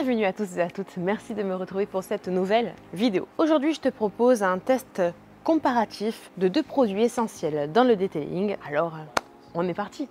Bienvenue à tous et à toutes, merci de me retrouver pour cette nouvelle vidéo. Aujourd'hui, je te propose un test comparatif de deux produits essentiels dans le detailing. Alors, on est parti!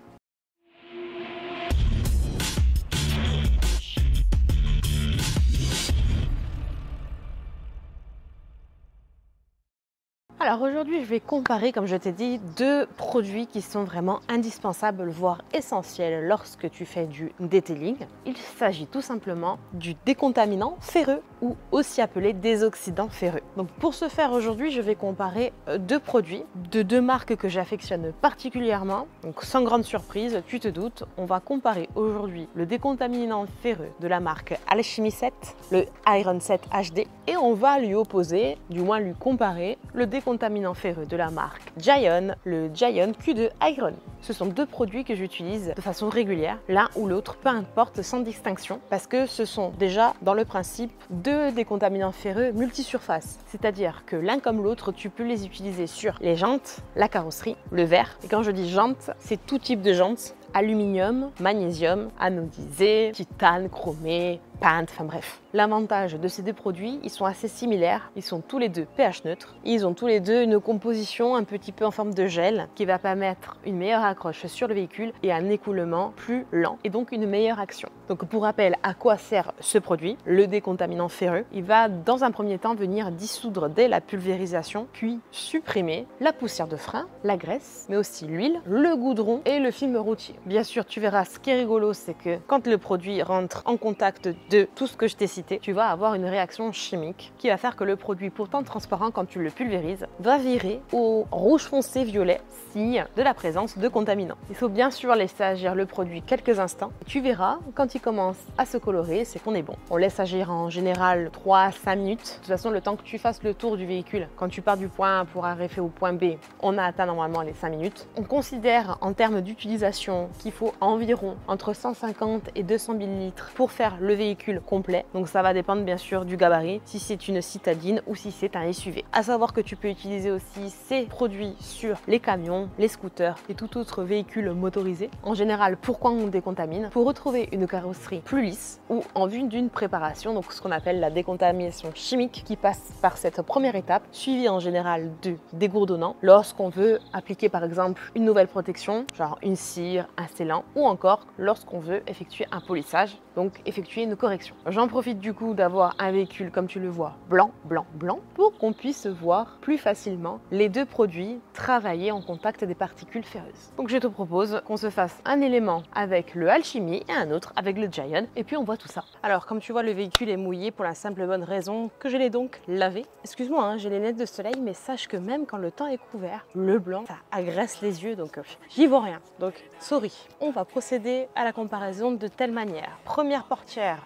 Alors aujourd'hui, je vais comparer, comme je t'ai dit, deux produits qui sont vraiment indispensables, voire essentiels lorsque tu fais du detailing. Il s'agit tout simplement du décontaminant ferreux ou aussi appelé désoxydant ferreux. Donc pour ce faire aujourd'hui, je vais comparer deux produits de deux marques que j'affectionne particulièrement. Donc sans grande surprise, tu te doutes, on va comparer aujourd'hui le décontaminant ferreux de la marque Alchemy 7, le Iron 7 HD, et on va lui opposer, du moins lui comparer, le décontaminant ferreux de la marque Gion, le Gion Q2 Iron. Ce sont deux produits que j'utilise de façon régulière, l'un ou l'autre, peu importe, sans distinction, parce que ce sont déjà, dans le principe, deux décontaminants ferreux multisurface. C'est-à-dire que l'un comme l'autre, tu peux les utiliser sur les jantes, la carrosserie, le verre. Et quand je dis jantes, c'est tout type de jantes. Aluminium, magnésium, anodisé, titane, chromé, peinte, enfin bref. L'avantage de ces deux produits, ils sont assez similaires, ils sont tous les deux pH neutre, ils ont tous les deux une composition un petit peu en forme de gel qui va permettre une meilleure accroche sur le véhicule et un écoulement plus lent et donc une meilleure action. Donc pour rappel, à quoi sert ce produit? Le décontaminant ferreux, il va dans un premier temps venir dissoudre dès la pulvérisation, puis supprimer la poussière de frein, la graisse, mais aussi l'huile, le goudron et le film routier. Bien sûr, tu verras, ce qui est rigolo, c'est que quand le produit rentre en contact de tout ce que je t'ai cité, tu vas avoir une réaction chimique qui va faire que le produit, pourtant transparent quand tu le pulvérises, va virer au rouge foncé violet, signe de la présence de contaminants. Il faut bien sûr laisser agir le produit quelques instants. Tu verras, quand il commence à se colorer, c'est qu'on est bon. On laisse agir en général 3 à 5 minutes. De toute façon, le temps que tu fasses le tour du véhicule, quand tu pars du point A pour arriver au point B, on a atteint normalement les 5 minutes. On considère en termes d'utilisation qu'il faut environ entre 150 et 200 ml pour faire le véhicule complet. Donc ça va dépendre bien sûr du gabarit, si c'est une citadine ou si c'est un SUV. À savoir que tu peux utiliser aussi ces produits sur les camions, les scooters et tout autre véhicule motorisé. En général, pourquoi on décontamine? Pour retrouver une carrosserie plus lisse ou en vue d'une préparation, donc ce qu'on appelle la décontamination chimique qui passe par cette première étape, suivie en général de dégourdonnant lorsqu'on veut appliquer par exemple une nouvelle protection, genre une cire, un scellant, ou encore lorsqu'on veut effectuer un polissage, donc effectuer une correction. J'en profite du coup d'avoir un véhicule comme tu le vois blanc, blanc, blanc, pour qu'on puisse voir plus facilement les deux produits travailler en contact des particules ferreuses. Donc je te propose qu'on se fasse un élément avec le Alchemy et un autre avec le Gion, et puis on voit tout ça. Alors comme tu vois, le véhicule est mouillé pour la simple bonne raison que je l'ai donc lavé. Excuse-moi, hein, j'ai les lunettes de soleil, mais sache que même quand le temps est couvert, le blanc, ça agresse les yeux, donc j'y vois rien. Donc sorry. On va procéder à la comparaison de telle manière. Première portière,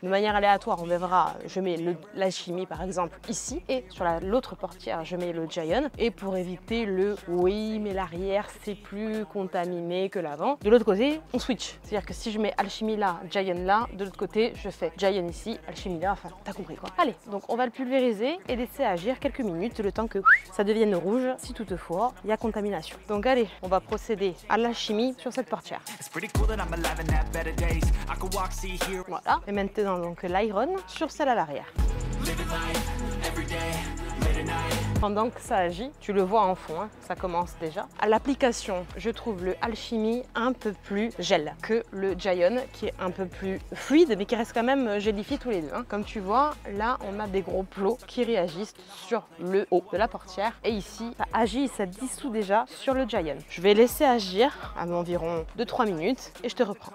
de manière aléatoire, on verra, je mets l'Alchemy par exemple ici, et sur l'autre portière, je mets le Gion. Et pour éviter le oui, mais l'arrière c'est plus contaminé que l'avant, de l'autre côté, on switch. C'est-à-dire que si je mets Alchemy là, Gion là, de l'autre côté, je fais Gion ici, Alchemy là, enfin, t'as compris quoi. Allez, donc on va le pulvériser et laisser agir quelques minutes, le temps que ça devienne rouge, si toutefois il y a contamination. Donc allez, on va procéder à l'Alchemy sur cette portière. Voilà, et maintenant donc l'Iron sur celle à l'arrière. Pendant que ça agit, tu le vois en fond, hein, ça commence déjà. À l'application, je trouve le Alchemy un peu plus gel que le Gion, qui est un peu plus fluide, mais qui reste quand même gélifié tous les deux. Hein. Comme tu vois, là, on a des gros plots qui réagissent sur le haut de la portière. Et ici, ça agit et ça dissout déjà sur le Gion. Je vais laisser agir à environ 2-3 minutes et je te reprends.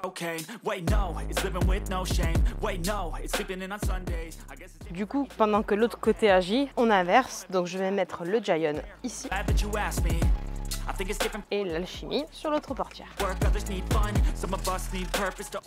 Du coup, pendant que l'autre côté agit, on inverse. Donc je vais mettre le Gion ici et l'Alchemy sur l'autre portière.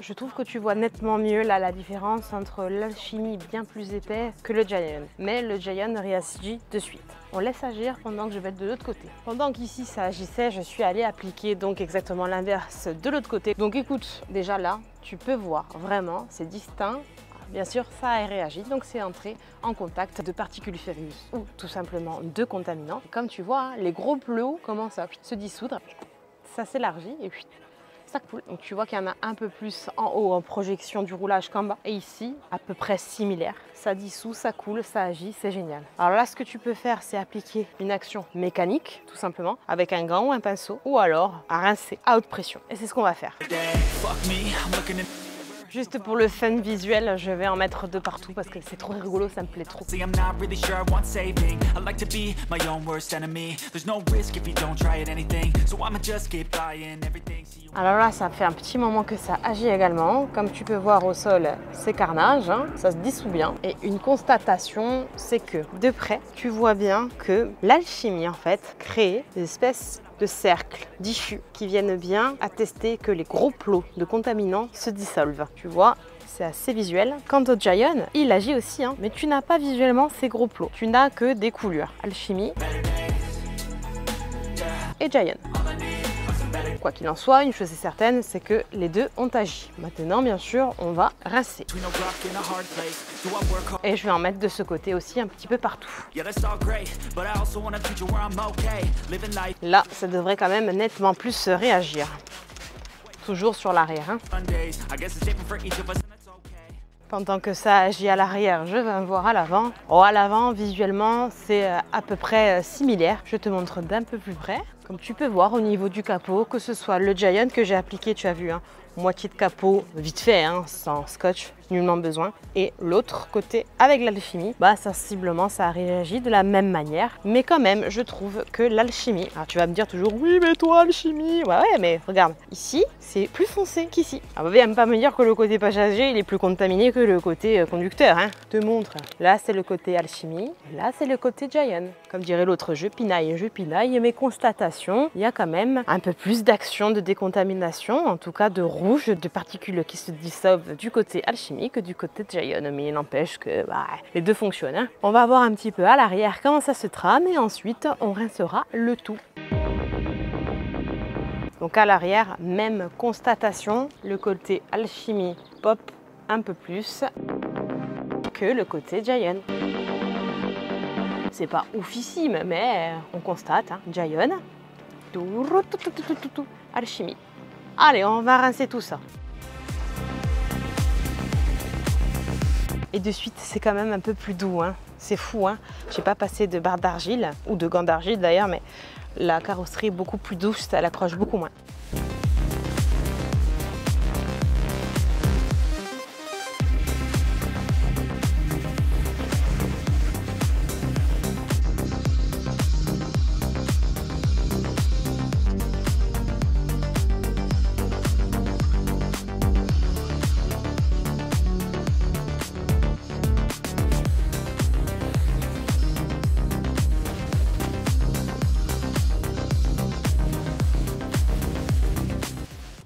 Je trouve que tu vois nettement mieux là la différence entre l'Alchemy bien plus épais que le Gion. Mais le Gion réagit de suite. On laisse agir pendant que je vais être de l'autre côté. Pendant qu'ici ça agissait, je suis allée appliquer donc exactement l'inverse de l'autre côté. Donc écoute, déjà là, tu peux voir vraiment, c'est distinct. Bien sûr, ça a réagi, donc c'est entré en contact de particules ferreuses ou tout simplement de contaminants. Comme tu vois, les gros plots commencent à se dissoudre, ça s'élargit et puis ça coule. Donc tu vois qu'il y en a un peu plus en haut en projection du roulage qu'en bas. Et ici, à peu près similaire. Ça dissout, ça coule, ça agit, c'est génial. Alors là, ce que tu peux faire, c'est appliquer une action mécanique, tout simplement, avec un gant ou un pinceau, ou alors à rincer à haute pression. Et c'est ce qu'on va faire. Juste pour le fun visuel, je vais en mettre de partout parce que c'est trop rigolo, ça me plaît trop. Alors là, ça fait un petit moment que ça agit également. Comme tu peux voir au sol, c'est carnage, hein, ça se dissout bien. Et une constatation, c'est que de près, tu vois bien que l'alchimie en fait crée des espèces de cercles diffus qui viennent bien attester que les gros plots de contaminants se dissolvent. Tu vois, c'est assez visuel. Quant au Giant, il agit aussi, hein, mais tu n'as pas visuellement ces gros plots. Tu n'as que des coulures. Alchimie et Giant. Quoi qu'il en soit, une chose est certaine, c'est que les deux ont agi. Maintenant, bien sûr, on va rincer. Et je vais en mettre de ce côté aussi un petit peu partout. Là, ça devrait quand même nettement plus réagir. Toujours sur l'arrière. Hein. Pendant que ça agit à l'arrière, je vais voir à l'avant. Oh, à l'avant, visuellement, c'est à peu près similaire. Je te montre d'un peu plus près. Comme tu peux voir au niveau du capot, que ce soit le Giant que j'ai appliqué, tu as vu, hein, moitié de capot, vite fait, hein, sans scotch, nullement besoin. Et l'autre côté, avec l'alchimie, bah sensiblement, ça réagit de la même manière. Mais quand même, je trouve que l'alchimie, alors tu vas me dire toujours, oui, mais toi, alchimie, ouais, mais regarde, ici, c'est plus foncé qu'ici. Alors, vous n'allez pas me dire que le côté passager, il est plus contaminé que le côté conducteur, hein. Je te montre. Là, c'est le côté alchimie, là, c'est le côté Giant. Comme dirait l'autre, je pinaille, mes constatations, il y a quand même un peu plus d'action de décontamination, en tout cas de rouge, de particules qui se dissolvent du côté alchimie que du côté Giant, mais il n'empêche que les deux fonctionnent. Hein. On va voir un petit peu à l'arrière comment ça se trame et ensuite on rincera le tout. Donc à l'arrière, même constatation, le côté alchimie pop un peu plus que le côté Giant. C'est pas oufissime, mais on constate, hein, Giant, alchimie. Allez, on va rincer tout ça. Et de suite, c'est quand même un peu plus doux, hein. C'est fou, hein. J'ai pas passé de barre d'argile, ou de gants d'argile d'ailleurs, mais la carrosserie est beaucoup plus douce, elle accroche beaucoup moins.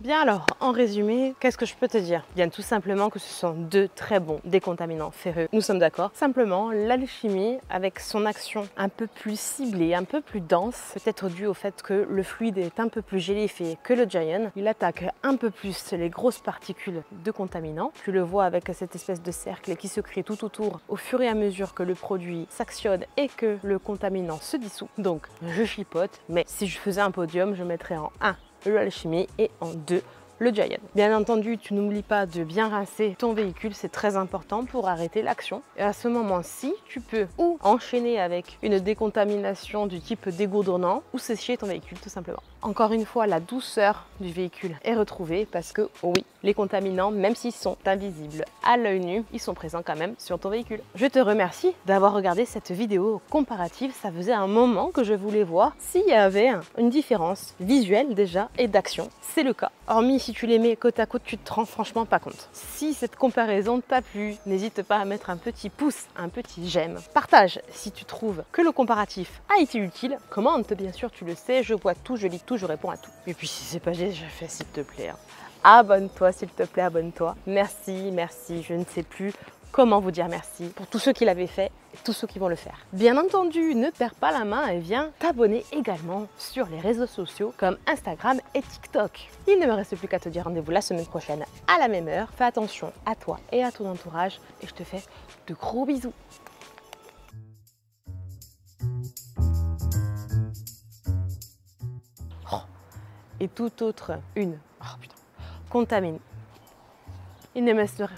Bien alors, en résumé, qu'est-ce que je peux te dire? Bien tout simplement que ce sont deux très bons décontaminants ferreux. Nous sommes d'accord. Simplement, l'alchimie, avec son action un peu plus ciblée, un peu plus dense, peut-être dû au fait que le fluide est un peu plus gélifié que le Giant. Il attaque un peu plus les grosses particules de contaminants. Tu le vois avec cette espèce de cercle qui se crée tout autour au fur et à mesure que le produit s'actionne et que le contaminant se dissout. Donc, je chipote, mais si je faisais un podium, je mettrais en 1 l'alchimie et en 2 le Giant. Bien entendu, tu n'oublies pas de bien rincer ton véhicule, c'est très important pour arrêter l'action. Et à ce moment-ci, tu peux ou enchaîner avec une décontamination du type dégourdonnant ou sécher ton véhicule tout simplement. Encore une fois, la douceur du véhicule est retrouvée parce que oui, les contaminants, même s'ils sont invisibles à l'œil nu, ils sont présents quand même sur ton véhicule. Je te remercie d'avoir regardé cette vidéo comparative. Ça faisait un moment que je voulais voir s'il y avait une différence visuelle déjà et d'action. C'est le cas. Hormis si tu les mets côte à côte, tu te rends franchement pas compte. Si cette comparaison t'a plu, n'hésite pas à mettre un petit pouce, un petit j'aime. Partage si tu trouves que le comparatif a été utile. Commente, bien sûr, tu le sais, je vois tout, je lis tout, je réponds à tout. Et puis si c'est pas déjà fait, s'il te plaît, abonne-toi, s'il te plaît, abonne-toi. Merci, je ne sais plus comment vous dire merci pour tous ceux qui l'avaient fait et tous ceux qui vont le faire. Bien entendu, ne perds pas la main et viens t'abonner également sur les réseaux sociaux comme Instagram et TikTok. Il ne me reste plus qu'à te dire rendez-vous la semaine prochaine à la même heure. Fais attention à toi et à ton entourage et je te fais de gros bisous. Et tout autre, oh putain. contamine. Il ne me reste rien.